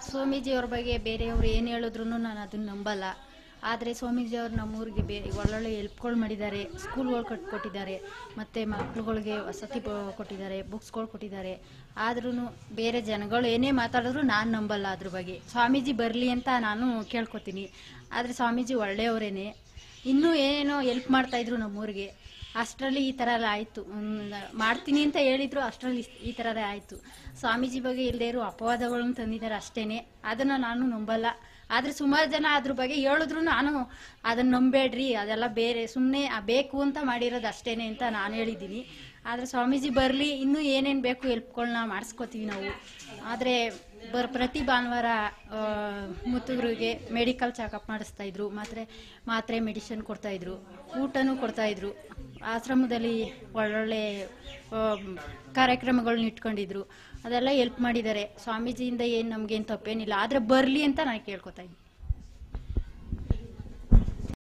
ಸ್ವಾಮೀಜಿಯವ್ರ ಬಗ್ಗೆ ಬೇರೆಯವ್ರು ಏನು ಹೇಳಿದ್ರು ನಾನು ಅದನ್ನ ನಂಬಲ್ಲ. ಆದರೆ ಸ್ವಾಮೀಜಿಯವ್ರು ನಮ್ಮೂರಿಗೆ ಒಳ್ಳೊಳ್ಳೆ ಹೆಲ್ಪ್ಗಳು ಮಾಡಿದ್ದಾರೆ, ಸ್ಕೂಲ್ಗಳು ಕಟ್ಕೊಟ್ಟಿದ್ದಾರೆ, ಮತ್ತು ಮಕ್ಳುಗಳಿಗೆ ವಸತಿ ಕೊಟ್ಟಿದ್ದಾರೆ, ಬುಕ್ಸ್ಗಳು ಕೊಟ್ಟಿದ್ದಾರೆ. ಆದ್ರೂ ಬೇರೆ ಜನಗಳು ಏನೇ ಮಾತಾಡಿದ್ರು ನಾನು ನಂಬಲ್ಲ ಅದ್ರ ಬಗ್ಗೆ. ಸ್ವಾಮೀಜಿ ಬರಲಿ ಅಂತ ನಾನು ಕೇಳ್ಕೊತೀನಿ. ಆದರೆ ಸ್ವಾಮೀಜಿ ಒಳ್ಳೆಯವರೇನೆ. ಇನ್ನೂ ಏನೋ ಹೆಲ್ಪ್ ಮಾಡ್ತಾಯಿದ್ರು ನಮ್ಮೂರಿಗೆ. ಅಷ್ಟರಲ್ಲಿ ಈ ಥರ ಎಲ್ಲ ಆಯಿತು. ಮಾಡ್ತೀನಿ ಅಂತ ಹೇಳಿದ್ರು, ಅಷ್ಟರಲ್ಲಿ ಈ ಥರದೇ ಆಯಿತು. ಸ್ವಾಮೀಜಿ ಬಗ್ಗೆ ಇಲ್ಲದೇ ಇರೋ ಅಪವಾದಗಳನ್ನು ತಂದಿದ್ದಾರೆ ಅಷ್ಟೇ. ಅದನ್ನು ನಾನು ನಂಬಲ್ಲ. ಆದರೆ ಸುಮಾರು ಜನ ಅದ್ರ ಬಗ್ಗೆ ಹೇಳಿದ್ರು ನಾನು ಅದನ್ನು ನಂಬೇಡ್ರಿ, ಅದೆಲ್ಲ ಬೇರೆ ಸುಮ್ಮನೆ ಬೇಕು ಅಂತ ಮಾಡಿರೋದು ಅಷ್ಟೇ ಅಂತ ನಾನು ಹೇಳಿದ್ದೀನಿ. ಆದರೆ ಸ್ವಾಮೀಜಿ ಬರಲಿ, ಇನ್ನೂ ಏನೇನು ಬೇಕು ಹೆಲ್ಪ್ಗಳನ್ನ ಮಾಡಿಸ್ಕೋತೀವಿ ನಾವು. ಆದರೆ ಪ್ರತಿ ಭಾನುವಾರ ಮುತ್ತುಗರಿಗೆ ಮೆಡಿಕಲ್ ಚೆಕಪ್ ಮಾಡಿಸ್ತಾಯಿದ್ರು, ಮಾತ್ರೆ ಮೆಡಿಸಿನ್ ಕೊಡ್ತಾಯಿದ್ರು, ಊಟನೂ ಕೊಡ್ತಾಯಿದ್ರು. ಆಶ್ರಮದಲ್ಲಿ ಒಳ್ಳೊಳ್ಳೆ ಕಾರ್ಯಕ್ರಮಗಳನ್ನ ಇಟ್ಕೊಂಡಿದ್ರು. ಅದೆಲ್ಲ ಹೆಲ್ಪ್ ಮಾಡಿದ್ದಾರೆ. ಸ್ವಾಮೀಜಿಯಿಂದ ಏನು ನಮಗೇನು ತಪ್ಪೇನಿಲ್ಲ. ಆದರೆ ಬರಲಿ ಅಂತ ನಾನು ಕೇಳ್ಕೊತಾ ಇದ್ದೀನಿ.